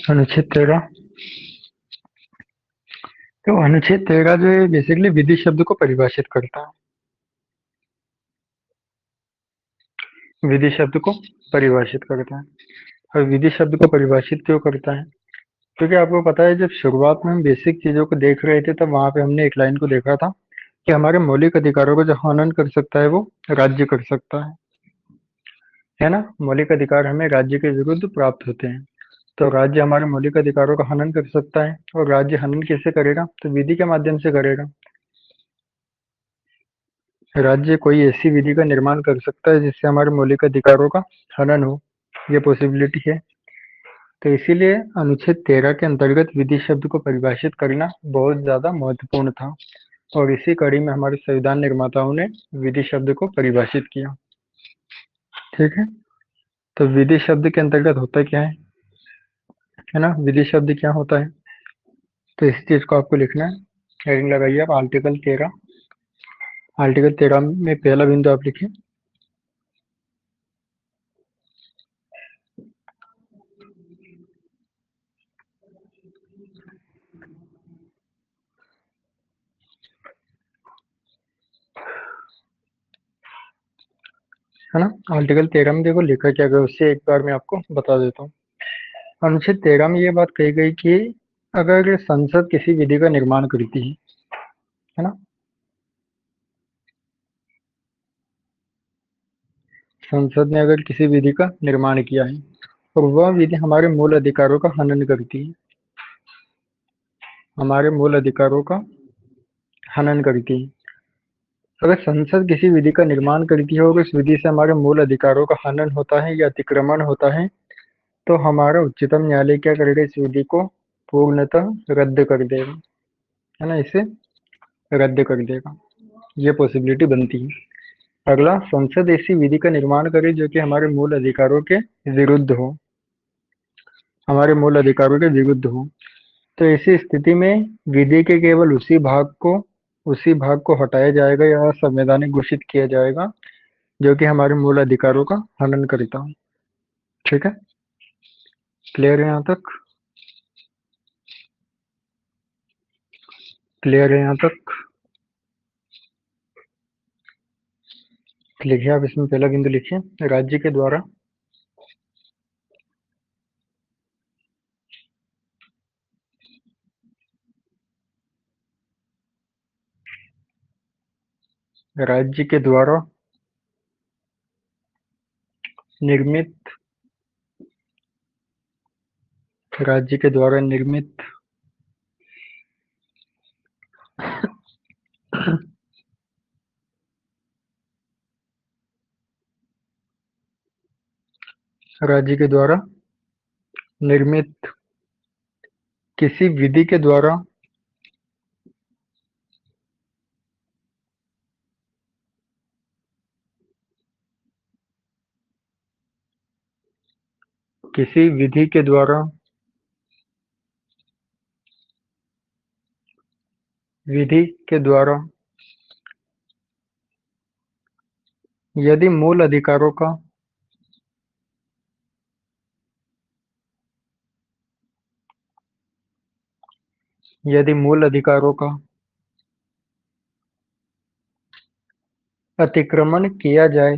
अनुच्छेद 13। तो अनुच्छेद 13 जो है बेसिकली विधि शब्द को परिभाषित करता है। विधि शब्द को परिभाषित करता है। और विधि शब्द को परिभाषित क्यों करता है? क्योंकि आपको पता है जब शुरुआत में हम बेसिक चीजों को देख रहे थे तब वहां पे हमने एक लाइन को देखा था कि हमारे मौलिक अधिकारों को जो हनन कर सकता है वो राज्य कर सकता है ना। मौलिक अधिकार हमें राज्य के विरुद्ध प्राप्त होते हैं। तो राज्य हमारे मौलिक अधिकारों का हनन कर सकता है, और राज्य हनन कैसे करेगा? तो विधि के माध्यम से करेगा। राज्य कोई ऐसी विधि का निर्माण कर सकता है जिससे हमारे मौलिक अधिकारों का हनन हो, ये पॉसिबिलिटी है। तो इसीलिए अनुच्छेद 13 के अंतर्गत विधि शब्द को परिभाषित करना बहुत ज्यादा महत्वपूर्ण था, और इसी कड़ी में हमारे संविधान निर्माताओं ने विधि शब्द को परिभाषित किया। ठीक है। तो विधि शब्द के अंतर्गत होता क्या है ना, विधि शब्द क्या होता है? तो इस चीज को आपको लिखना है। हेडिंग लगाइए आप आर्टिकल 13। आर्टिकल 13 में पहला बिंदु आप लिखिए। है ना। आर्टिकल 13 में देखो लिखा क्या गया, उससे एक बार मैं आपको बता देता हूँ। अनुच्छेद 13 में ये बात कही गई कि अगर संसद किसी विधि का निर्माण करती है ना, संसद ने अगर किसी विधि का निर्माण किया है और वह विधि हमारे मूल अधिकारों का हनन करती है, हमारे मूल अधिकारों का हनन करती है। अगर संसद किसी विधि का निर्माण करती है और उस विधि से हमारे मूल अधिकारों का हनन होता है या अतिक्रमण होता है, तो हमारा उच्चतम न्यायालय क्या करेगा? इस विधि को पूर्णतः रद्द कर देगा, है ना, इसे रद्द कर देगा। ये पॉसिबिलिटी बनती है। अगला, संसद ऐसी विधि का निर्माण करे जो कि हमारे मूल अधिकारों के विरुद्ध हो, हमारे मूल अधिकारों के विरुद्ध हो। तो ऐसी स्थिति में विधि के केवल उसी भाग को हटाया जाएगा या असंवैधानिक घोषित किया जाएगा जो कि हमारे मूल अधिकारों का हनन करता हो। ठीक है, क्लियर है यहाँ तक? क्लियर है यहाँ तक? लिखिए आप इसमें पहला बिंदु लिखिए, राज्य के द्वारा राज्य के द्वारा निर्मित राज्य के द्वारा निर्मित राज्य के द्वारा निर्मित किसी विधि के द्वारा किसी विधि के द्वारा विधि के द्वारा यदि मूल अधिकारों का यदि मूल अधिकारों का अतिक्रमण किया जाए,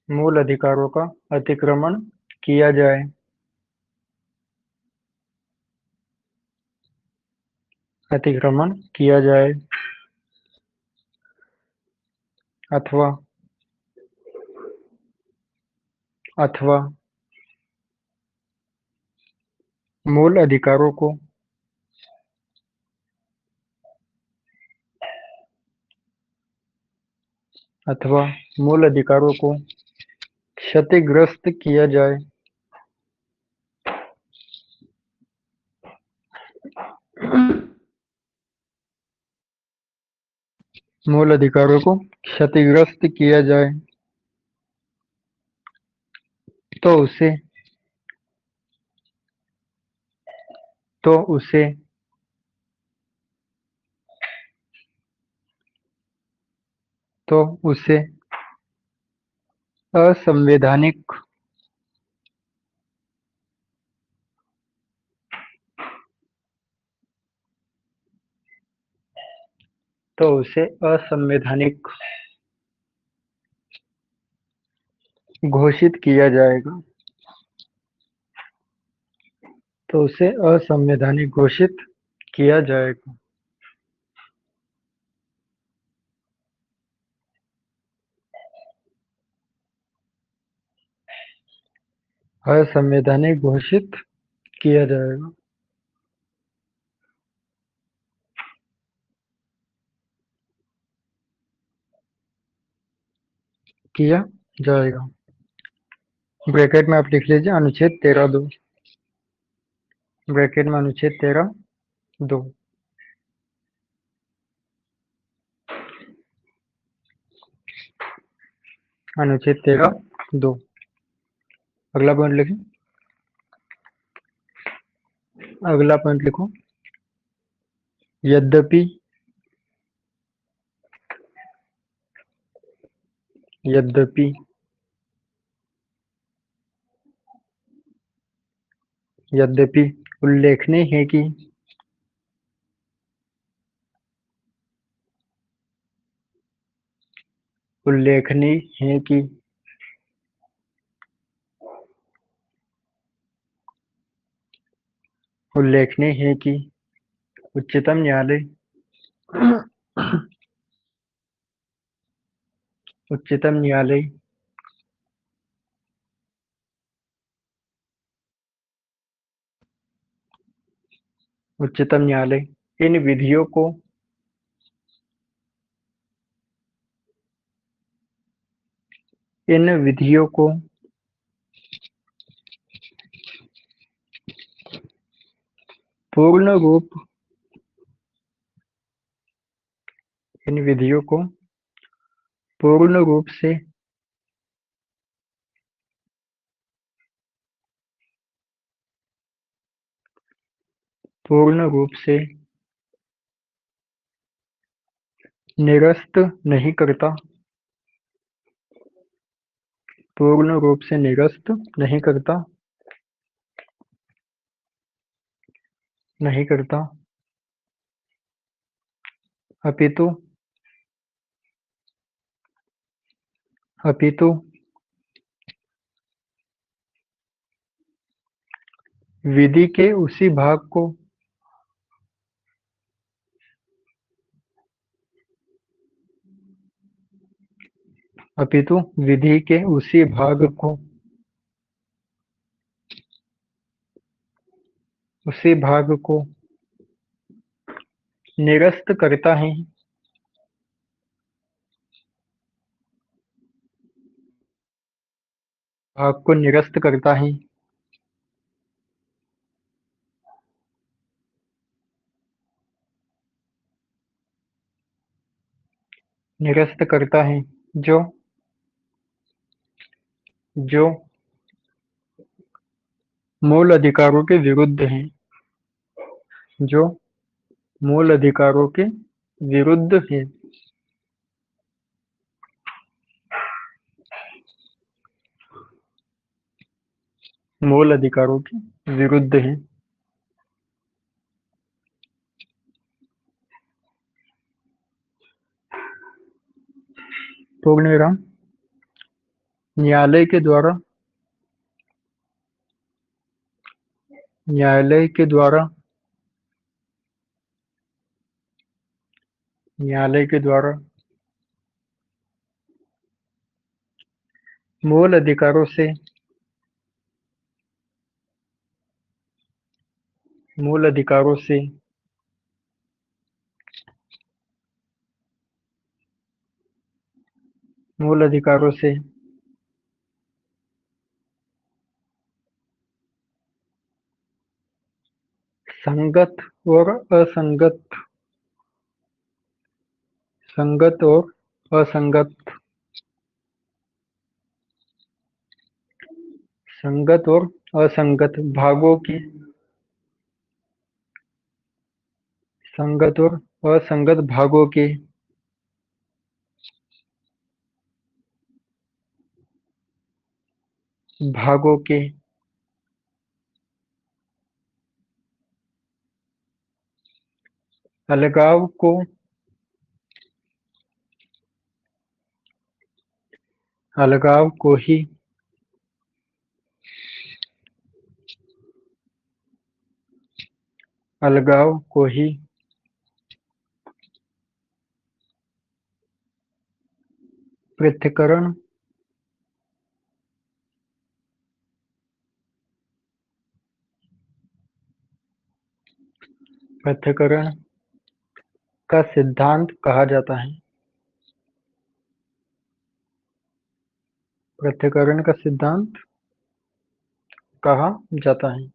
मूल अधिकारों का अतिक्रमण किया जाए अतिक्रमण किया जाए अथवा अथवा मूल अधिकारों को अथवा मूल अधिकारों को क्षतिग्रस्त किया जाए, मूल अधिकारों को क्षतिग्रस्त किया जाए, तो उसे तो उसे तो उसे असंवैधानिक, तो उसे असंवैधानिक घोषित किया जाएगा। तो उसे असंवैधानिक घोषित किया जाएगा। असंवैधानिक घोषित किया जाएगा। किया जाएगा। ब्रैकेट में आप लिख लीजिए अनुच्छेद 13(2). ब्रैकेट में अनुच्छेद 13(2). अनुच्छेद 13(2). अगला पॉइंट लिखें। अगला पॉइंट लिखो। यद्यपि यद्यपि यद्यपि उल्लेखनीय है कि उल्लेखनीय है कि उल्लेखनीय है कि उच्चतम न्यायालय उच्चतम न्यायालय उच्चतम न्यायालय इन विधियों को इन विधियों को पूर्ण रूप इन विधियों को पूर्ण रूप से पूर्ण रूप से निरस्त नहीं करता। पूर्ण रूप से निरस्त नहीं करता। नहीं करता। अपितु अपितु विधि के उसी भाग को अपितु विधि के उसी भाग को निरस्त करता है। भाग को निरस्त करता है। निरस्त करता है जो जो मूल अधिकारों के विरुद्ध है। जो मूल अधिकारों के विरुद्ध है। मूल अधिकारों के विरुद्ध है। पूर्ण विराम। न्यायालय के द्वारा न्यायालय के द्वारा न्यायालय के द्वारा मूल अधिकारों से मूल अधिकारों से मूल अधिकारों से संगत और असंगत संगत और असंगत संगत और असंगत भागों की संगत और असंगत भागों के भागों के अलगाव को ही अलगाव को ही पृथक्करण पृथक्करण का सिद्धांत कहा जाता है। पृथक्करण का सिद्धांत कहा जाता है।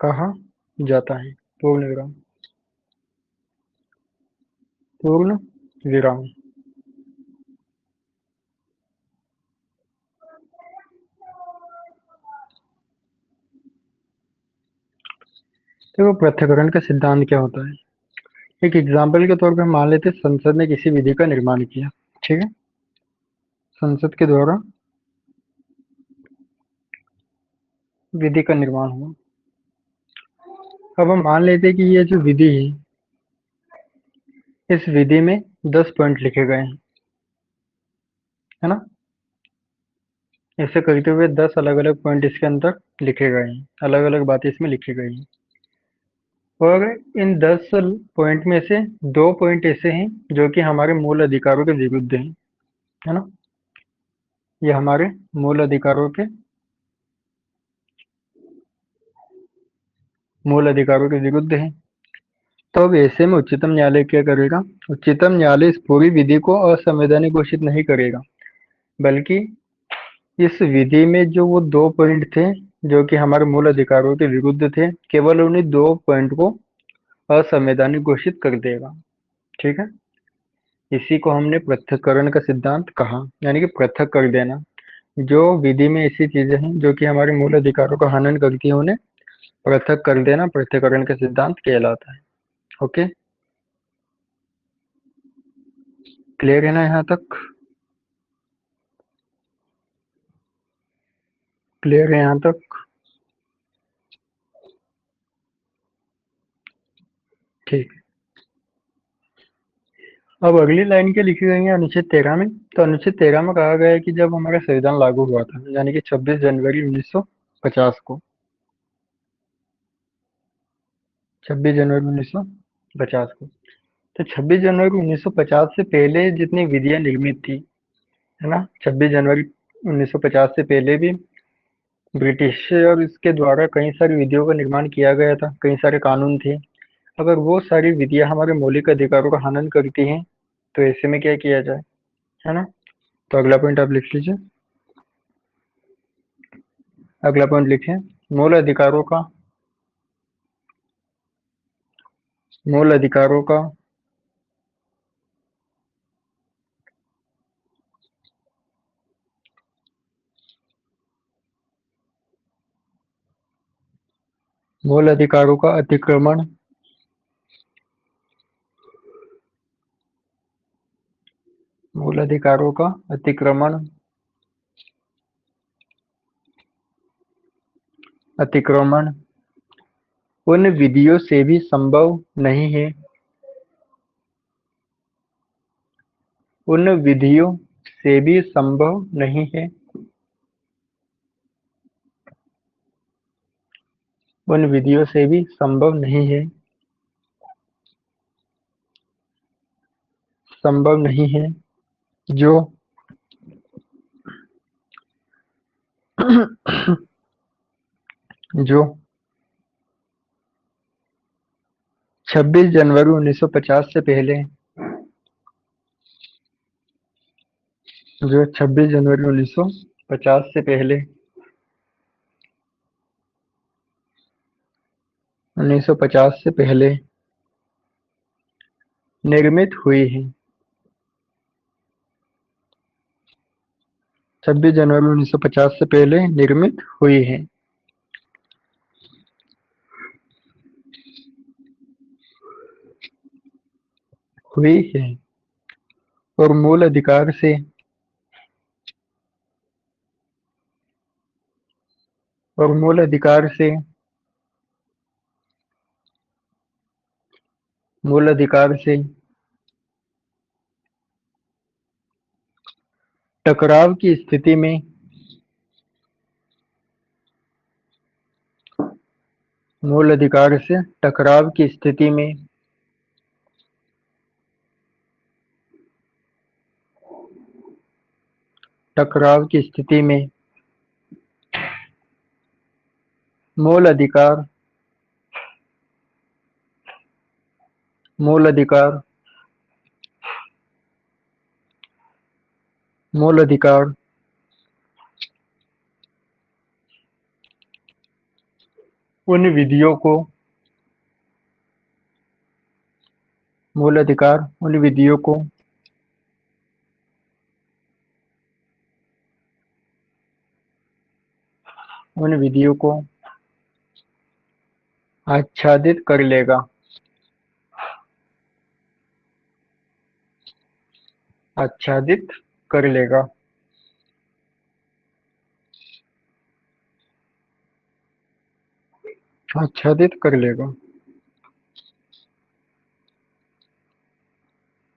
कहा जाता है। पूर्ण विराम। पूर्ण विराम। देखो पृथक्करण का सिद्धांत क्या होता है। एक एग्जाम्पल के तौर पे हम मान लेते हैं, संसद ने किसी विधि का निर्माण किया। ठीक है, संसद के द्वारा विधि का निर्माण हुआ। अब हम मान लेते हैं कि ये जो विधि है, इस विधि में 10 पॉइंट लिखे गए हैं, है ना। ऐसे करते हुए 10 अलग अलग पॉइंट इसके अंदर लिखे गए हैं, अलग अलग बातें इसमें लिखी गई हैं। और इन 10 पॉइंट में से 2 पॉइंट ऐसे हैं जो कि हमारे मूल अधिकारों के विरुद्ध हैं, है ना। ये हमारे मूल अधिकारों के विरुद्ध हैं। तो अब ऐसे में उच्चतम न्यायालय क्या करेगा। उच्चतम न्यायालय इस पूरी विधि को असंवैधानिक घोषित नहीं करेगा, बल्कि इस विधि में जो वो 2 पॉइंट थे जो कि हमारे मूल अधिकारों के विरुद्ध थे, केवल उन्हीं 2 पॉइंट को असंवैधानिक घोषित कर देगा। ठीक है, इसी को हमने पृथक्करण का सिद्धांत कहा, यानी कि पृथक कर देना। जो विधि में ऐसी चीजें हैं जो कि हमारे मूल अधिकारों का हनन करती हैं, उन्हें पृथक कर देना पृथक्करण का सिद्धांत कहलाता है। ओके, क्लियर है ना यहाँ तक। क्लियर है यहाँ तक। ठीक। अब अगली लाइन क्या लिखी गई है अनुच्छेद 13 में। तो अनुच्छेद 13 में कहा गया है कि जब हमारा संविधान लागू हुआ था, यानी कि 26 जनवरी 1950 को, 26 जनवरी 1950 को, तो 26 जनवरी 1950 से पहले जितनी विधियां निर्मित थी, है ना, 26 जनवरी 1950 से पहले भी ब्रिटिश और इसके द्वारा कई सारी विधियों का निर्माण किया गया था, कई सारे कानून थे। अगर वो सारी विधियां हमारे मौलिक अधिकारों का हनन करती हैं, तो ऐसे में क्या किया जाए, है ना। तो अगला पॉइंट आप लिख लीजिए। अगला पॉइंट लिखें। मूल अधिकारों का मूल अधिकारों का मूल अधिकारों का अतिक्रमण मूल अधिकारों का अतिक्रमण उन विधियों से भी संभव नहीं है। उन विधियों से भी संभव नहीं है। उन विधियों से भी संभव नहीं है। संभव नहीं है जो जो 26 जनवरी 1950 से पहले जो 26 जनवरी 1950 से पहले 1950 से पहले निर्मित हुई है। 26 जनवरी 1950 से पहले निर्मित हुई है। हुई है और मूल अधिकार से और मूल अधिकार से मूल अधिकार से टकराव की स्थिति में मूल अधिकार से टकराव की स्थिति में टकराव की स्थिति में मूल अधिकार मूल अधिकार मूल अधिकार उन विधियों को मूल अधिकार उन विधियों को उन विधियों को आच्छादित कर लेगा आच्छादित कर लेगा आच्छादित कर लेगा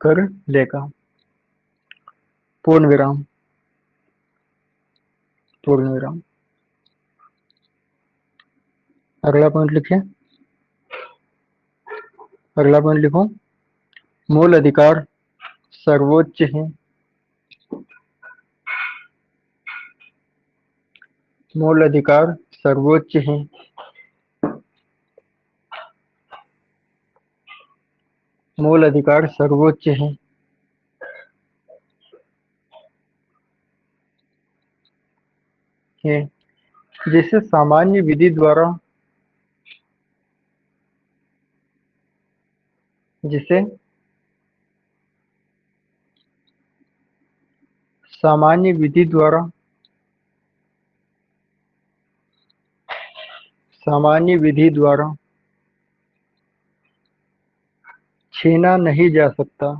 कर लेगा पूर्ण विराम पूर्ण विराम। अगला पॉइंट लिखिए। अगला पॉइंट लिखो। मूल अधिकार सर्वोच्च है। मूल अधिकार सर्वोच्च है। मूल अधिकार सर्वोच्च है। है जिसे सामान्य विधि द्वारा जिसे सामान्य विधि द्वारा सामान्य विधि द्वारा छीना नहीं जा सकता।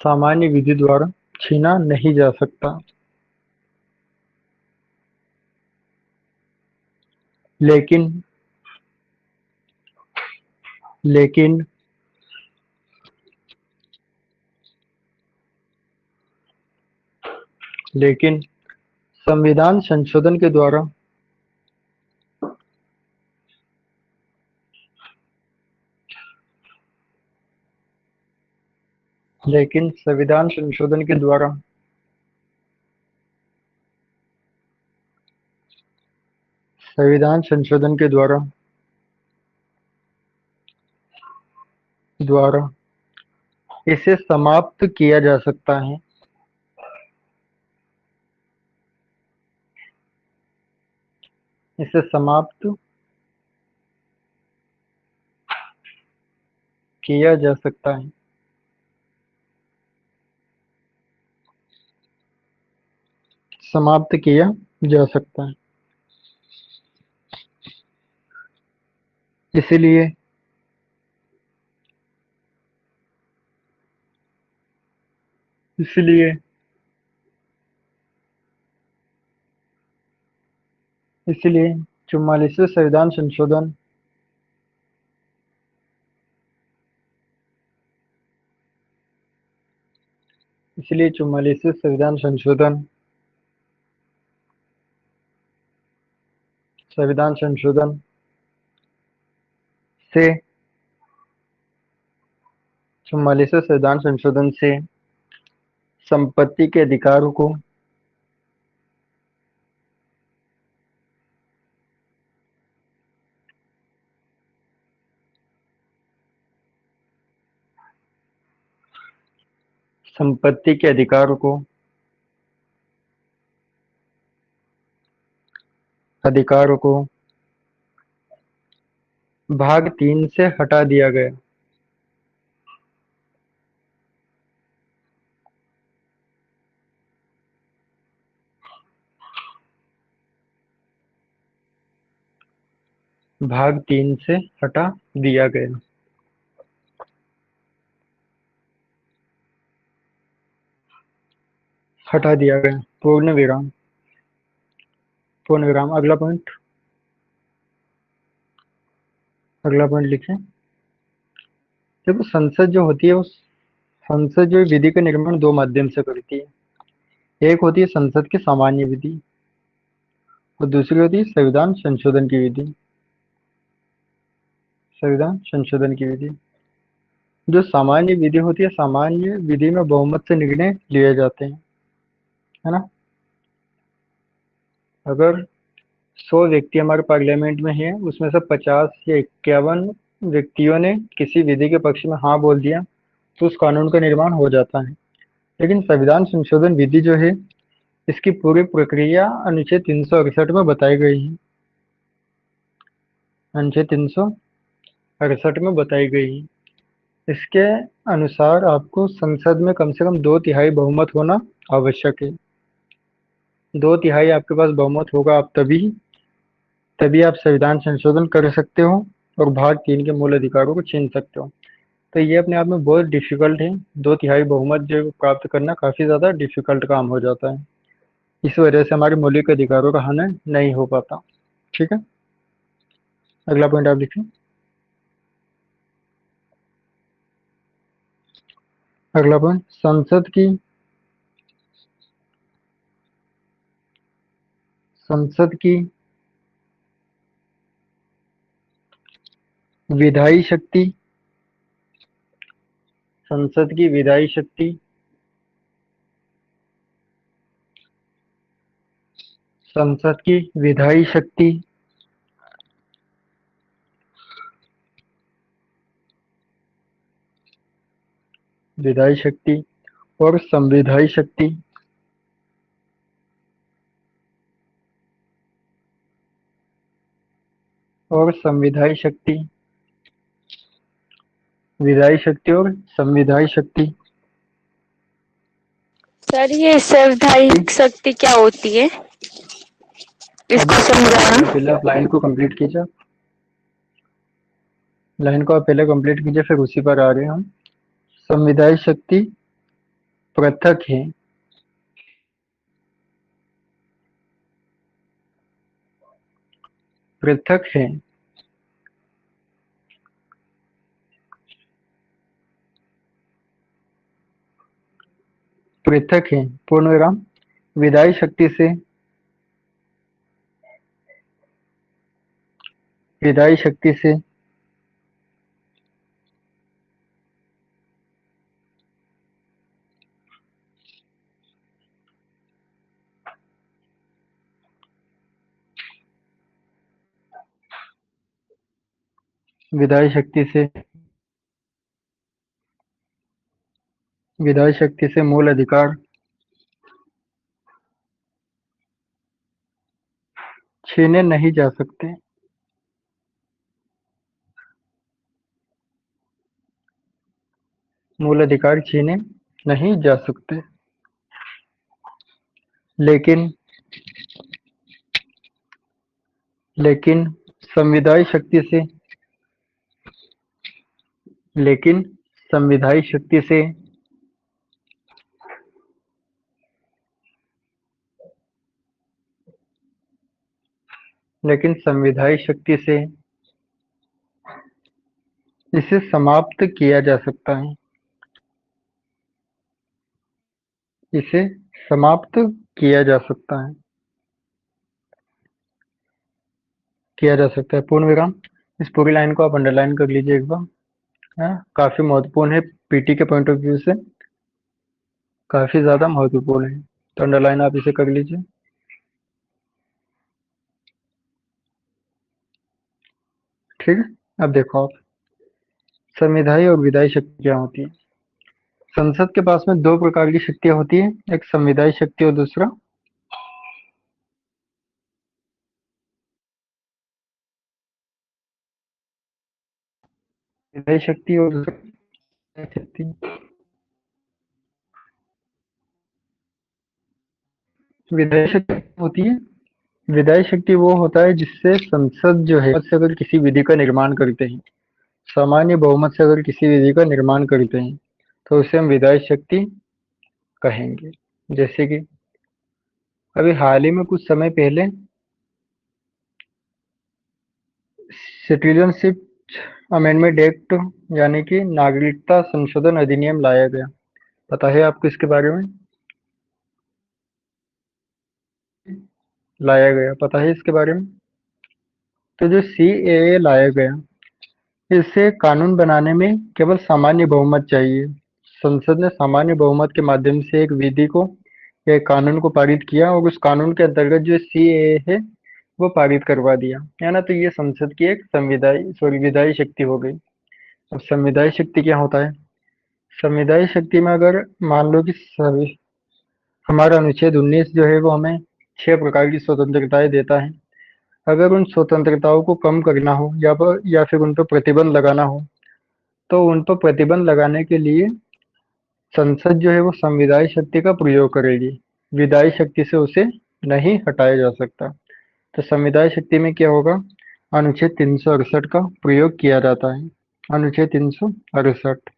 सामान्य विधि द्वारा छीना नहीं जा सकता। लेकिन लेकिन लेकिन संविधान संशोधन के द्वारा लेकिन संविधान संशोधन के द्वारा संविधान संशोधन के द्वारा द्वारा इसे समाप्त किया जा सकता है। इसे समाप्त किया जा सकता है। समाप्त किया जा सकता है। इसलिए इसलिए इसलिए 44वें संविधान संशोधन इसलिए 44वें संविधान संशोधन से 44वें संविधान संशोधन से संपत्ति के अधिकारों को संपत्ति के अधिकारों को भाग 3 से हटा दिया गया। भाग 3 से हटा दिया गया। हटा दिया गया। पूर्ण विराम। पूर्ण विराम। अगला पॉइंट। अगला पॉइंट लिखें। देखो, संसद जो होती है वो संसद जो विधि का निर्माण दो माध्यम से करती है। एक होती है संसद की सामान्य विधि और दूसरी होती है संविधान संशोधन की विधि। संविधान संशोधन की विधि। जो सामान्य विधि होती है, सामान्य विधि में बहुमत से निर्णय लिए जाते हैं, है ना। अगर 100 व्यक्ति हमारे पार्लियामेंट में हैं, उसमें से 50 या 51 व्यक्तियों ने किसी विधि के पक्ष में हाँ बोल दिया, तो उस कानून का निर्माण हो जाता है। लेकिन संविधान संशोधन विधि जो है, इसकी पूरी प्रक्रिया अनुच्छेद 368 में बताई गई है। अनुच्छेद 368 में बताई गई है। इसके अनुसार आपको संसद में कम से कम 2/3 बहुमत होना आवश्यक है। 2/3 आपके पास बहुमत होगा, आप तभी तभी आप संविधान संशोधन कर सकते हो और भाग 3 के मूल अधिकारों को छीन सकते हो। तो ये अपने आप में बहुत डिफिकल्ट है। 2/3 बहुमत जो प्राप्त करना काफी ज्यादा डिफिकल्ट काम हो जाता है। इस वजह से हमारे मौलिक अधिकारों का हनन नहीं हो पाता। ठीक है। अगला पॉइंट आप लिखें। अगला पॉइंट। संसद की विधायी शक्ति। संसद की विधायी शक्ति। संसद की विधायी शक्ति। विधायी शक्ति और संविधायी शक्ति। और संविधायी शक्ति। विधायी शक्ति और संविधायी शक्ति। सर ये संवैधानिक शक्ति क्या होती है, इसको समझाना। पहले आप लाइन को कंप्लीट कीजिए। लाइन को आप पहले कंप्लीट कीजिए, फिर उसी पर आ रहे हैं हम। संविधायी शक्ति पृथक है। पृथक है। पृथक है। पूर्ण विराम। विधायी शक्ति से। विधायी शक्ति से। विधायी शक्ति से। विधायी शक्ति से मूल अधिकार छीने नहीं जा सकते। मूल अधिकार छीने नहीं जा सकते। लेकिन लेकिन संविधायी शक्ति से। लेकिन संविधायी शक्ति से। लेकिन संविधायी शक्ति से इसे समाप्त किया जा सकता है। इसे समाप्त किया जा सकता है। किया जा सकता है। पूर्ण विराम। इस पूरी लाइन को आप अंडरलाइन कर लीजिए एक बार। काफी महत्वपूर्ण है, पीटी के पॉइंट ऑफ व्यू से काफी ज्यादा महत्वपूर्ण है। तो अंडरलाइन आप इसे कर लीजिए। ठीक है। अब देखो आप, संविधायी और विधायी शक्ति क्या होती है। संसद के पास में दो प्रकार की शक्तियां होती है, एक संविधायी शक्ति और दूसरा विधायी शक्ति और दूसरा शक्ति। विधायी शक्ति होती है विधायी शक्ति वो होता है जिससे संसद जो है से अगर किसी विधि का निर्माण करते हैं, सामान्य बहुमत से अगर किसी विधि का निर्माण करते हैं, तो उसे हम विधायी शक्ति कहेंगे। जैसे कि अभी हाल ही में कुछ समय पहले सिटीजनशिप अमेंडमेंट एक्ट यानी कि नागरिकता संशोधन अधिनियम लाया गया। पता है आपको इसके बारे में? लाया गया, पता है इसके बारे में? तो जो सीएए लाया गया, इसे कानून बनाने में केवल सामान्य बहुमत चाहिए। संसद ने सामान्य बहुमत के माध्यम से एक विधि को या एक कानून को पारित किया और उस कानून के अंतर्गत जो सीएए है वो पारित करवा दिया, है ना। तो ये संसद की एक विधायी शक्ति हो गई। अब संविधायी शक्ति क्या होता है? संविधायी शक्ति में अगर मान लो कि सभी हमारा अनुच्छेद 19 जो है वो हमें 6 प्रकार की स्वतंत्रताएं देता है। अगर उन स्वतंत्रताओं को कम करना हो या फिर उन पर प्रतिबंध लगाना हो, तो उन पर प्रतिबंध लगाने के लिए संसद जो है वो संविधायी शक्ति का प्रयोग करेगी। विधायी शक्ति से उसे नहीं हटाया जा सकता। तो संविधायी शक्ति में क्या होगा? अनुच्छेद 368 का प्रयोग किया जाता है। अनुच्छेद 368,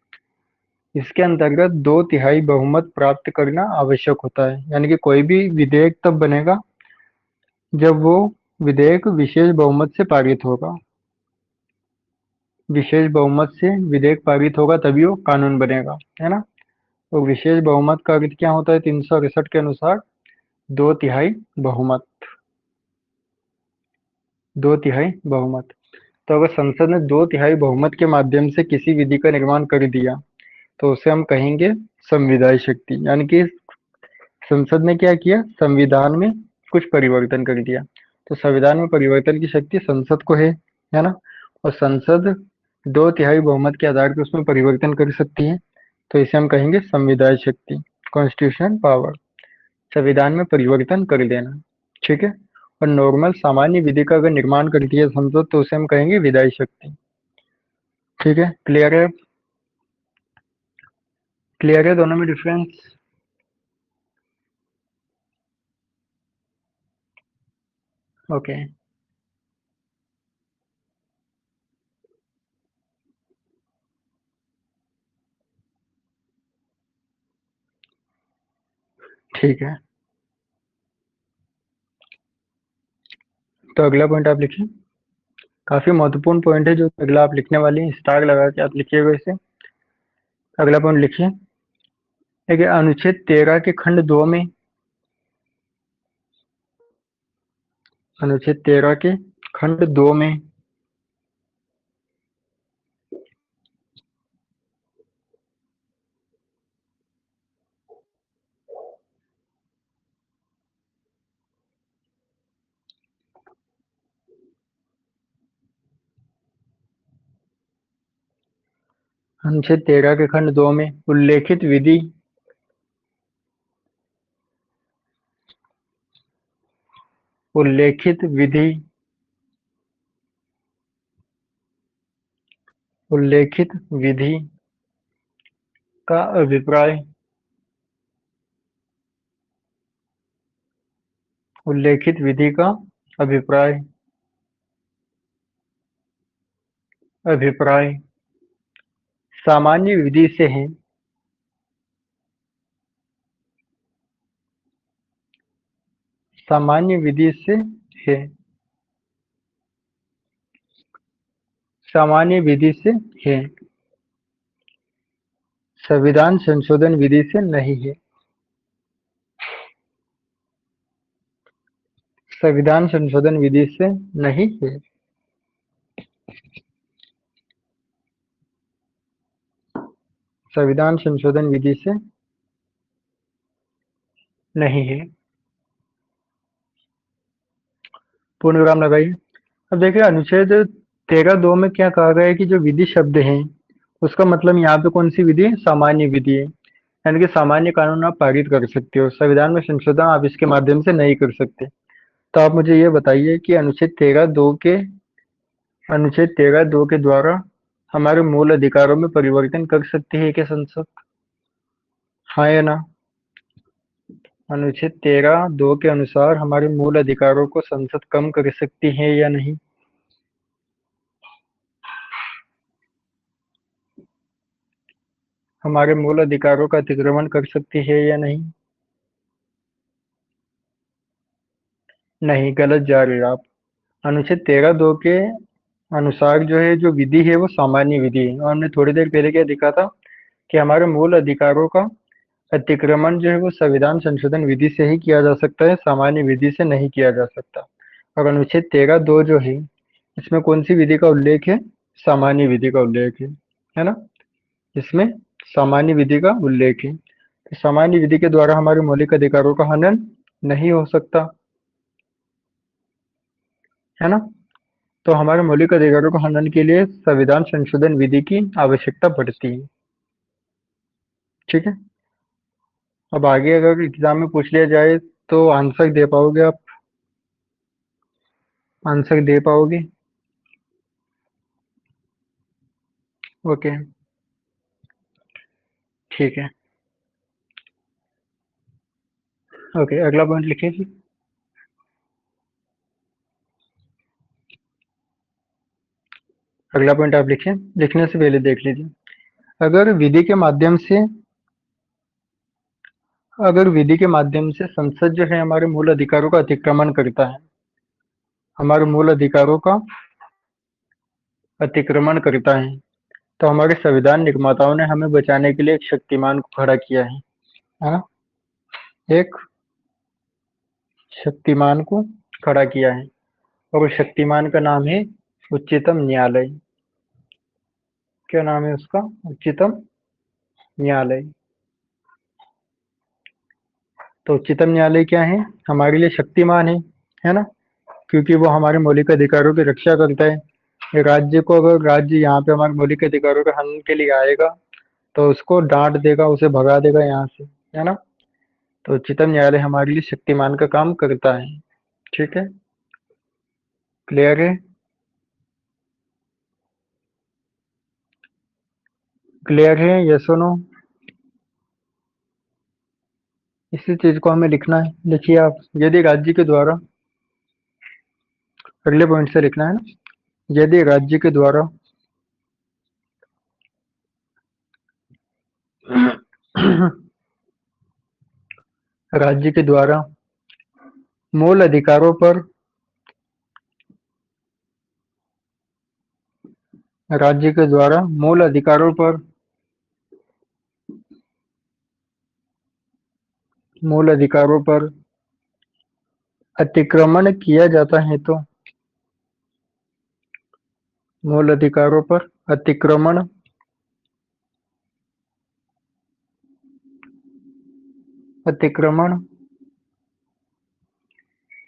इसके अंतर्गत 2/3 बहुमत प्राप्त करना आवश्यक होता है। यानी कि कोई भी विधेयक तब बनेगा जब वो विधेयक विशेष बहुमत से पारित होगा। विशेष बहुमत से विधेयक पारित होगा तभी वो कानून बनेगा, है ना। तो विशेष बहुमत का अर्थ क्या होता है? 368 के अनुसार 2/3 बहुमत। 2/3 बहुमत। तो अगर संसद ने 2/3 बहुमत के माध्यम से किसी विधि का निर्माण कर दिया, तो उसे हम कहेंगे संविधायी शक्ति। यानी कि संसद ने क्या किया? संविधान में कुछ परिवर्तन कर दिया। तो संविधान में परिवर्तन की शक्ति संसद को है ना। और संसद 2/3 बहुमत के आधार पर उसमें परिवर्तन कर सकती है, तो इसे हम कहेंगे संविधायी शक्ति, कॉन्स्टिट्यूशनल पावर। संविधान में परिवर्तन कर देना, ठीक है। और नॉर्मल सामान्य विधि का अगर निर्माण करती है संसद, तो उसे हम कहेंगे विधायी शक्ति। ठीक है, क्लियर है? क्लियर है दोनों में डिफरेंस? ओके, ठीक है। तो अगला पॉइंट आप लिखिए। काफी महत्वपूर्ण पॉइंट है जो अगला आप लिखने वाले हैं, स्टार लगा के आप लिखिएगा इसे। अगला पॉइंट लिखिए। देखिए, अनुच्छेद 13 के खंड 2 में, अनुच्छेद 13 के खंड 2 में अनुच्छेद 13 के खंड 2 में उल्लेखित विधि का अभिप्राय उल्लेखित विधि का अभिप्राय अभिप्राय सामान्य विधि से है। सामान्य विधि से है। सामान्य विधि से है। संविधान संशोधन विधि से नहीं है। संविधान संशोधन विधि से नहीं है। संविधान संशोधन विधि से नहीं है। पूर्ण विराम लगाइए। अब देखिए, अनुच्छेद 13(2) में क्या कहा गया है कि जो विधि शब्द है उसका मतलब यहाँ पे कौन सी विधि है? सामान्य विधि है। यानी कि सामान्य कानून आप पारित कर सकते हो, संविधान में संशोधन आप इसके माध्यम से नहीं कर सकते। तो आप मुझे ये बताइए कि अनुच्छेद 13(2) के द्वारा हमारे मूल अधिकारों में परिवर्तन कर सकती है क्या संसद? हाँ या ना? अनुच्छेद 13(2) के अनुसार हमारे मूल अधिकारों को संसद कम कर सकती है या नहीं? हमारे मूल अधिकारों का अतिक्रमण कर सकती है या नहीं? नहीं, गलत जा रहे हो आप। अनुच्छेद 13(2) के अनुसार जो है, जो विधि है वो सामान्य विधि है, और हमने थोड़ी देर पहले क्या देखा था कि हमारे मूल अधिकारों का अतिक्रमण जो है वो संविधान संशोधन विधि से ही किया जा सकता है, सामान्य विधि से नहीं किया जा सकता। और अनुच्छेद 13(2) जो है, इसमें कौन सी विधि का उल्लेख है? सामान्य विधि का उल्लेख है ना? इसमें सामान्य विधि का उल्लेख है। तो सामान्य विधि के द्वारा हमारे मौलिक अधिकारों का हनन नहीं हो सकता, है ना? तो हमारे मौलिक अधिकारों का हनन के लिए संविधान संशोधन विधि की आवश्यकता पड़ती है। ठीक है। अब आगे अगर एग्जाम में पूछ लिया जाए तो आंसर दे पाओगे आप? आंसर दे पाओगे? ओके, ठीक है। ओके, अगला पॉइंट लिखिए फिर। अगला पॉइंट आप लिखिए, लिखने से पहले देख लीजिए। अगर विधि के माध्यम से अगर विधि के माध्यम से संसद जो है हमारे मूल अधिकारों का अतिक्रमण करता है, हमारे मूल अधिकारों का अतिक्रमण करता है, तो हमारे संविधान निर्माताओं ने हमें बचाने के लिए एक शक्तिमान को खड़ा किया है ना? एक शक्तिमान को खड़ा किया है, और उस शक्तिमान का नाम है उच्चतम न्यायालय। क्या नाम है उसका? उच्चतम न्यायालय। तो उच्चतम न्यायालय क्या है? हमारे लिए शक्तिमान है ना? क्योंकि वो हमारे मौलिक अधिकारों की रक्षा करता है। राज्य को, अगर राज्य यहाँ पे हमारे मौलिक अधिकारों के हनन के लिए आएगा तो उसको डांट देगा, उसे भगा देगा यहाँ से, है ना? तो उच्चतम न्यायालय हमारे लिए शक्तिमान का काम करता है। ठीक है, क्लियर है? क्लियर है, यस और नो? इसी चीज को हमें लिखना है। लिखिए आप, यदि राज्य के द्वारा, अगले पॉइंट से लिखना है ना, यदि राज्य के द्वारा राज्य के द्वारा मूल अधिकारों पर राज्य के द्वारा मूल अधिकारों पर मूल अधिकारों पर अतिक्रमण किया जाता है तो मूल अधिकारों पर अतिक्रमण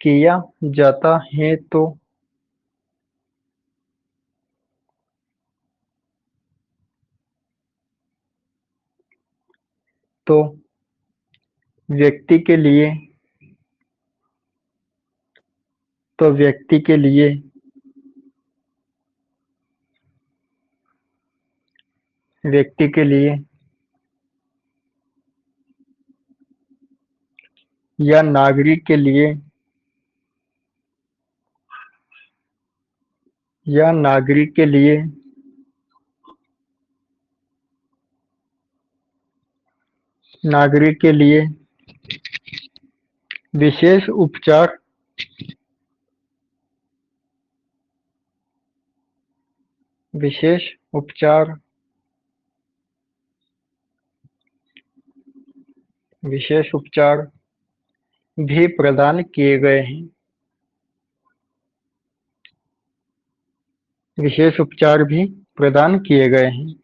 किया जाता है तो व्यक्ति के लिए तो व्यक्ति के लिए व्यक्ति के लिए या नागरिक के लिए या नागरिक के लिए नागरिक के लिए विशेष उपचार विशेष उपचार विशेष उपचार भी प्रदान किए गए हैं। विशेष उपचार भी प्रदान किए गए हैं।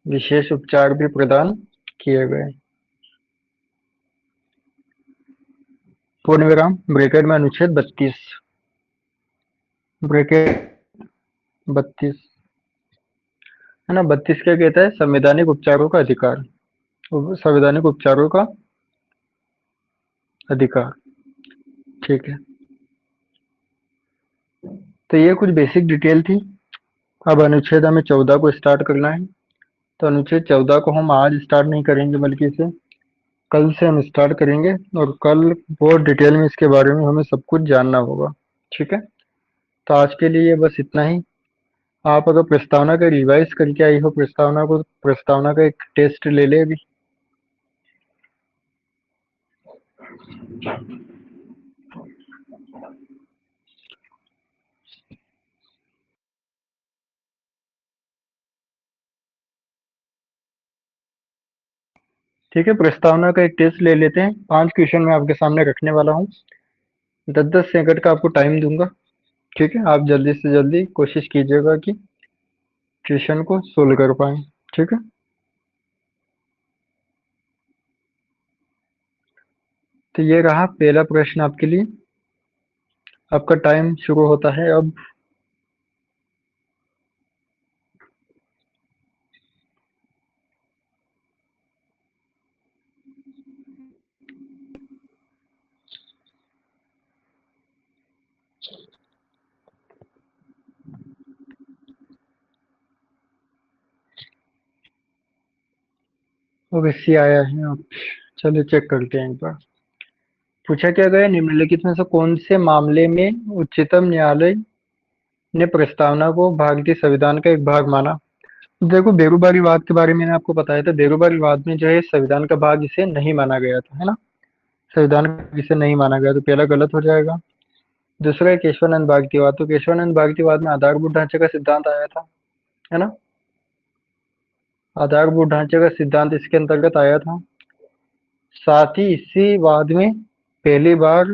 विशेष उपचार भी प्रदान किए गए। पूर्ण विराम, ब्रैकेट में अनुच्छेद 32, ब्रैकेट 32, है ना? 32 क्या कहता है? संवैधानिक उपचारों का अधिकार, संवैधानिक उपचारों का अधिकार। ठीक है। तो ये कुछ बेसिक डिटेल थी। अब अनुच्छेद हमें 14 को स्टार्ट करना है। तो अनुच्छेद 14 को हम आज स्टार्ट नहीं करेंगे, बल्कि इसे कल से हम स्टार्ट करेंगे, और कल बहुत डिटेल में इसके बारे में हमें सब कुछ जानना होगा। ठीक है, तो आज के लिए बस इतना ही। आप अगर प्रस्तावना का रिवाइज करके आई हो, प्रस्तावना का एक टेस्ट ले ले अभी। ठीक है, प्रस्तावना का एक टेस्ट ले लेते हैं। 5 क्वेश्चन मैं आपके सामने रखने वाला हूँ। 10-10 सेकंड का आपको टाइम दूंगा। ठीक है, आप जल्दी से जल्दी कोशिश कीजिएगा कि क्वेश्चन को सोल्व कर पाए। ठीक है, तो ये रहा पहला प्रश्न आपके लिए। आपका टाइम शुरू होता है अब। ओके, आया है आप। चलिए चेक करते हैं एक बार। पूछा क्या गया, निम्नलिखित में से कौन से मामले में उच्चतम न्यायालय ने प्रस्तावना को भारतीय संविधान का एक भाग माना। देखो, बेरोबारी वाद के बारे में मैंने आपको बताया था। बेरोबारी वाद में जो है संविधान का भाग इसे नहीं माना गया था, है ना। संविधान का इसे नहीं माना गया, तो पहला गलत हो जाएगा। दूसरा है केशवानंद भारतीवाद। तो केशवानंद भारतीवाद में आधारभूत ढांचे का सिद्धांत आया था, है ना। आधारभूत ढांचे का सिद्धांत इसके अंतर्गत आया था। साथ ही इसी वाद में पहली बार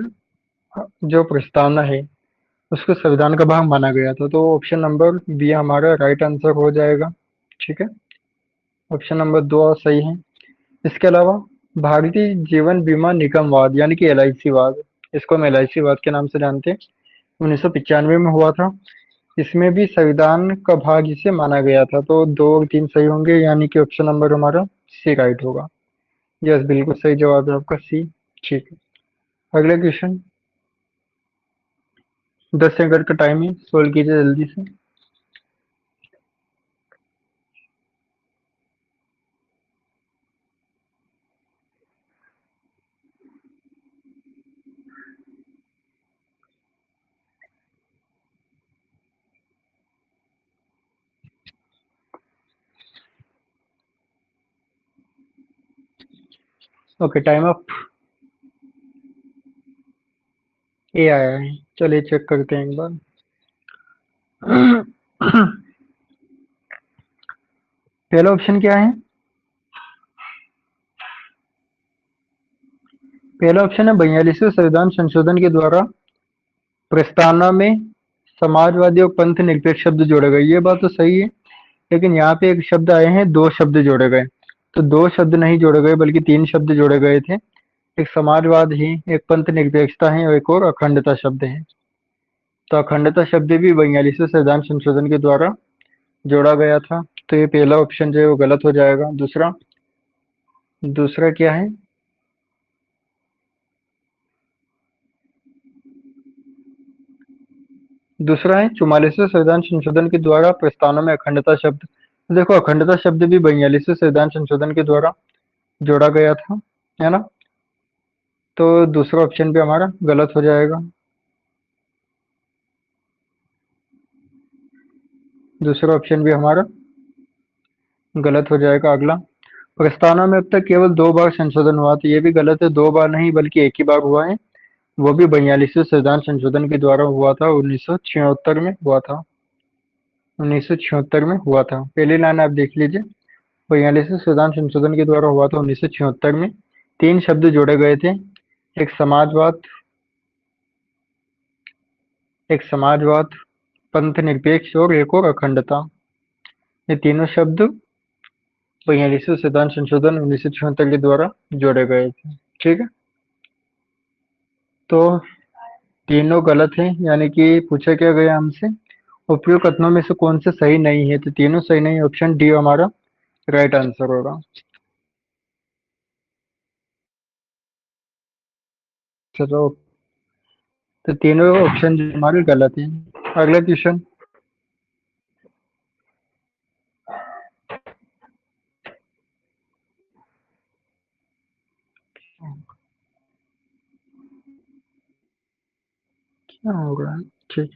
जो प्रस्तावना है उसको संविधान का भाग माना गया था। तो ऑप्शन नंबर बी हमारा राइट आंसर हो जाएगा। ठीक है, ऑप्शन नंबर 2 सही है। इसके अलावा भारतीय जीवन बीमा निगम वाद यानी कि एलआईसी वाद, इसको हम एलआईसी वाद के नाम से जानते हैं, 1995 में हुआ था। इसमें भी संविधान का भाग इसे माना गया था। तो 2 और 3 सही होंगे, यानी कि ऑप्शन नंबर हमारा सी राइट होगा। यस, बिल्कुल सही जवाब है आपका सी। ठीक है, अगला क्वेश्चन। 10 सेकंड का टाइम है, सोल्व कीजिए जल्दी से। Okay, time up. ए आया है, चलिए चेक करते हैं एक बार। पहला ऑप्शन क्या है? पहला ऑप्शन है 42वें संविधान संशोधन के द्वारा प्रस्तावना में समाजवादी और पंथ निरपेक्ष शब्द जोड़े गए। ये बात तो सही है, लेकिन यहाँ पे एक शब्द आए हैं, 2 शब्द जोड़े गए। तो 2 शब्द नहीं जोड़े गए, बल्कि 3 शब्द जोड़े गए थे। एक समाजवाद है, एक पंथ निरपेक्षता है, और एक और अखंडता शब्द है। तो अखंडता शब्द भी 42वें संविधान संशोधन के द्वारा जोड़ा गया था। तो ये पहला ऑप्शन जो है वो गलत हो जाएगा। दूसरा, दूसरा क्या है? दूसरा है 44वें संविधान संशोधन के द्वारा प्रस्तावना में अखंडता शब्द। तो देखो, अखंडता शब्द भी 42वें संविधान संशोधन के द्वारा जोड़ा गया था, है ना। तो दूसरा ऑप्शन भी हमारा गलत हो जाएगा। दूसरा ऑप्शन भी हमारा गलत हो जाएगा। अगला, प्रस्तावना में अब तक केवल 2 बार संशोधन हुआ, तो ये भी गलत है। 2 बार नहीं, बल्कि एक ही बार हुआ है। वो भी 42वें संविधान संशोधन के द्वारा हुआ था, 1976 में हुआ था। 1976 में हुआ था। पहली लाइन आप देख लीजिए, 42वें संविधान संशोधन के द्वारा हुआ था 1976 में। 3 शब्द जोड़े गए थे, एक समाजवाद, पंथ निरपेक्ष और एक और अखंडता। ये तीनों शब्द 42वें संविधान संशोधन 1976 के द्वारा जोड़े गए थे। ठीक है, तो तीनों गलत हैं, यानी कि पूछा क्या गया हमसे, उपयुक्त कथनों में से कौन से सही नहीं है। तो तीनों सही नहीं, ऑप्शन डी हमारा राइट आंसर होगा। चलो, तो तीनों ऑप्शन जो हमारे गलत हैं। अगला क्वेश्चन। क्या हो रहा है? ठीक।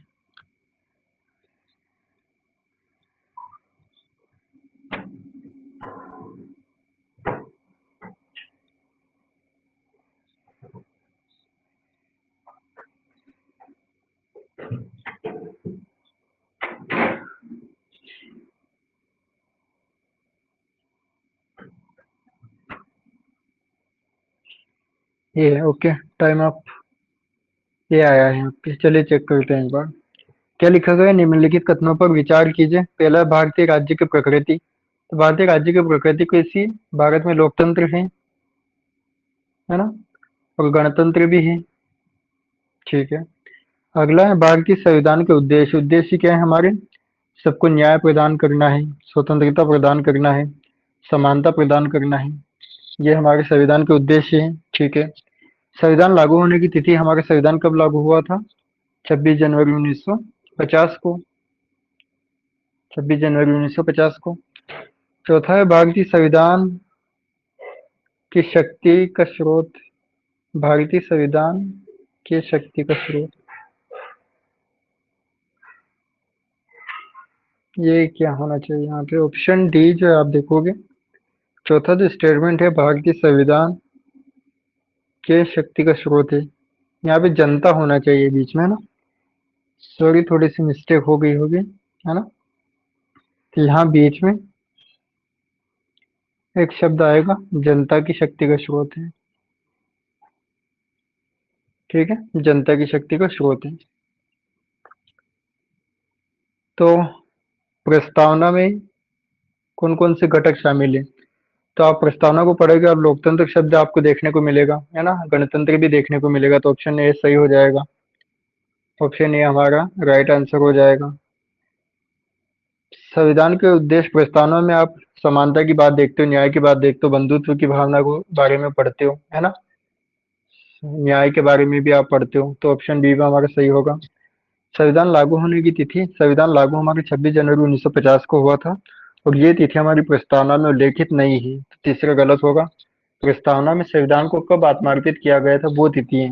ये है, ओके। Time up. ये आया है ओके, चलिए चेक करते हैं एक बार। क्या लिखा गया है? निम्नलिखित कथनों पर विचार कीजिए। पहला, भारतीय राज्य की प्रकृति। तो भारतीय राज्य की प्रकृति कैसी है? भारत में लोकतंत्र है ना, और गणतंत्र भी है। ठीक है। अगला है भारतीय संविधान के उद्देश्य। उद्देश्य क्या है हमारे? सबको न्याय प्रदान करना है, स्वतंत्रता प्रदान करना है, समानता प्रदान करना है। ये हमारे संविधान के उद्देश्य हैं। ठीक है। संविधान लागू होने की तिथि, हमारा संविधान कब लागू हुआ था? 26 जनवरी 1950 को। 26 जनवरी 1950 को। चौथा है भारतीय संविधान की शक्ति का स्रोत। भारतीय संविधान की शक्ति का स्रोत, ये क्या होना चाहिए यहाँ पे? ऑप्शन डी जो है आप देखोगे, चौथा जो स्टेटमेंट है भारतीय संविधान के शक्ति का स्रोत है, यहाँ पे जनता होना चाहिए बीच में ना। सॉरी, थोड़ी सी मिस्टेक हो गई होगी, है ना। तो यहाँ बीच में एक शब्द आएगा, जनता की शक्ति का स्रोत है। ठीक है, जनता की शक्ति का स्रोत है। तो प्रस्तावना में कौन कौन से घटक शामिल है? तो आप प्रस्तावना को पढ़ोगे और लोकतंत्र शब्द आपको देखने को मिलेगा, है ना, गणतंत्र भी देखने को मिलेगा। तो ऑप्शन ए सही हो जाएगा। ऑप्शन ए हमारा राइट आंसर हो जाएगा। संविधान के उद्देश्य, प्रस्तावना में आप समानता की बात देखते हो, न्याय की बात देखते हो, बंधुत्व की भावना को बारे में पढ़ते हो, है ना, न्याय के बारे में भी आप पढ़ते हो। तो ऑप्शन बी में हमारा सही होगा। संविधान लागू होने की तिथि, संविधान लागू हमारे 26 जनवरी 1950 को हुआ था, और ये तिथि हमारी प्रस्तावना में उल्लेखित नहीं है। तो तीसरा गलत होगा। प्रस्तावना में संविधान को कब आत्मार्पित किया गया था, वो तिथि है,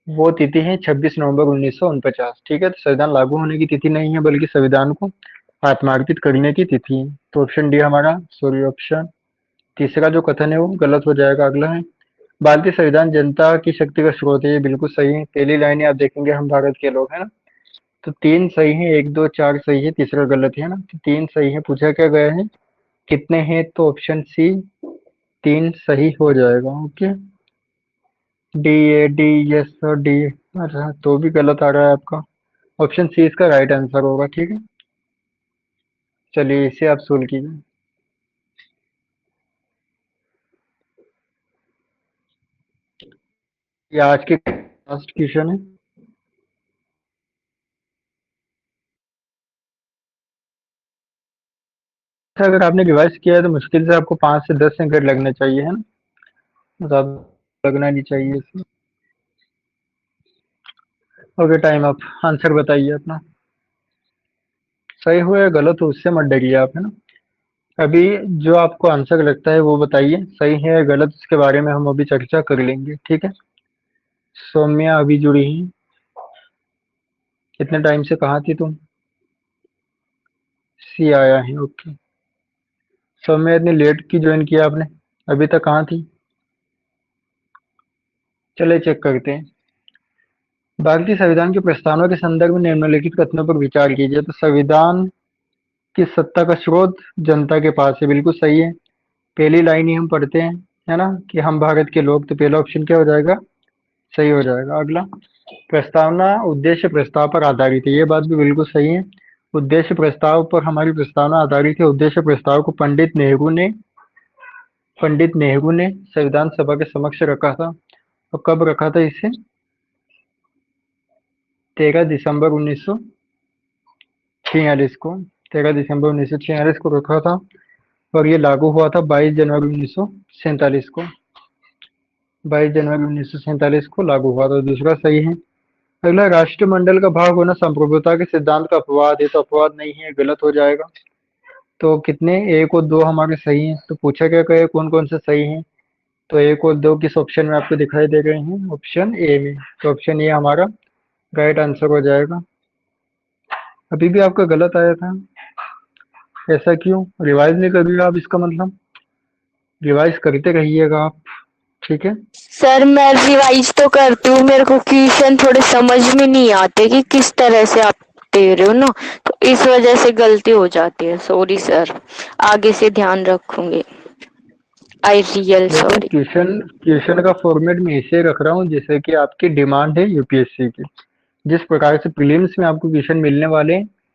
वो तिथि है 26 नवंबर 1949। ठीक है। तो संविधान लागू होने की तिथि नहीं है, बल्कि संविधान को आत्मार्पित करने की तिथि है। तो ऑप्शन डी हमारा, सॉरी, ऑप्शन तीसरा जो कथन है वो गलत हो जाएगा। अगला है भारतीय संविधान जनता की शक्ति का स्रोत है। ये बिल्कुल सही है। पहली लाइन ही आप देखेंगे, हम भारत के लोग, है ना। तो तीन सही है, एक दो चार सही है, तीसरा गलत है ना। तो तीन सही है। पूछा क्या गया है, कितने हैं? तो ऑप्शन सी तीन सही हो जाएगा। ओके। डी, ए, डी, यस और डी। अच्छा, तो भी गलत आ रहा है आपका। ऑप्शन सी इसका राइट आंसर होगा। ठीक है। चलिए इसे आप सोल्व कीजिए। ये आज के लास्ट क्वेश्चन है। अगर आपने रिवाइज किया है तो मुश्किल से आपको 5 से 10 अंक लगने चाहिए, है ना, ज्यादा लगना नहीं चाहिए इसमें। Okay, time up. आंसर बताइए अपना। सही हो या गलत हो उससे मत डरिए आप, है ना। अभी जो आपको आंसर लगता है वो बताइए, सही है या गलत, उसके बारे में हम अभी चर्चा कर लेंगे। ठीक है। सौम्या अभी जुड़ी है। कितने टाइम से कहाँ थी तुम? सी आया है, ओके। सौम्या इतनी लेट की ज्वाइन किया आपने, अभी तक कहाँ थी? चलिए चेक करते हैं। भारतीय संविधान की प्रस्तावना के संदर्भ में निम्नलिखित कथनों पर विचार कीजिए। तो संविधान की सत्ता का स्रोत जनता के पास है, बिल्कुल सही है। पहली लाइन ही हम पढ़ते हैं, है ना, कि हम भारत के लोग। तो पहला ऑप्शन क्या हो जाएगा? सही हो जाएगा। अगला, प्रस्तावना उद्देश्य प्रस्ताव पर आधारित है। ये बात भी बिल्कुल सही है। उद्देश्य प्रस्ताव पर हमारी प्रस्तावना आधारित है। उद्देश्य प्रस्ताव को पंडित नेहरू ने संविधान सभा के समक्ष रखा था। और कब रखा था इसे? 13 दिसंबर 1946 को। 13 दिसंबर 1946 को रखा था। और ये लागू हुआ था 22 जनवरी 1947 को। 22 जनवरी 1947 को लागू हुआ था। दूसरा सही है। अगला, राष्ट्रमंडल का भाग होना संप्रभुता के सिद्धांत का अपवाद है, तो अपवाद नहीं है, गलत हो जाएगा। तो कितने, एक और दो हमारे सही हैं। तो पूछा क्या गया कौन कौन से सही हैं, तो एक और दो किस ऑप्शन में आपको दिखाई दे रहे हैं, ऑप्शन ए में। तो ऑप्शन ए हमारा राइट आंसर हो जाएगा। अभी भी आपका गलत आया था, ऐसा क्यों? रिवाइज नहीं कर रहे आप, इसका मतलब रिवाइज करते रहिएगा आप, ठीक है। सर मैं रिवाइज तो करती हूँ, मेरे को क्वेश्चन थोड़े समझ में नहीं आते कि किस तरह से आप दे रहे हो ना, तो इस वजह से गलती हो जाती है। सॉरी सर, आगे से ध्यान रखूंगी। आई रियल देखो, सॉरी। क्वेश्चन क्वेश्चन का फॉर्मेट मैं इसे रख रहा हूँ जैसे कि आपकी डिमांड है यूपीएससी की। जिस प्रकार से प्रीलिम्स में आपको क्वेश्चन मिलने वाले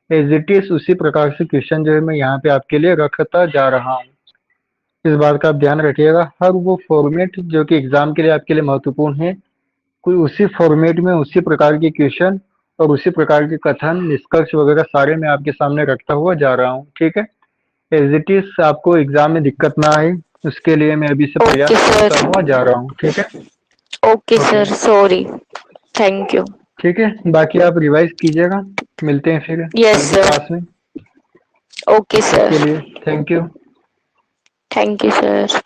एज इट इज, उसी प्रकार से क्वेश्चन जो है मैं यहाँ पे आपके लिए रखता जा रहा हूँ। इस बात का आप ध्यान रखिएगा। हर वो फॉर्मेट जो कि एग्जाम के लिए आपके लिए महत्वपूर्ण है, कोई उसी फॉर्मेट में उसी प्रकार के क्वेश्चन और उसी प्रकार के कथन निष्कर्ष वगैरह सारे मैं आपके सामने रखता हुआ जा रहा हूँ, ठीक है। एज इट इज आपको एग्जाम में दिक्कत ना आए, उसके लिए मैं अभी से ओके प्रयास सर। करता हुआ जा रहा हूँ, ठीक है। Okay okay, sir, sorry. Thank you. ठीक है, बाकी आप रिवाइज कीजिएगा। मिलते हैं फिर यस कल की सर। क्लास में। ओके तब तक सर। के लिए thank you. Thank you sir.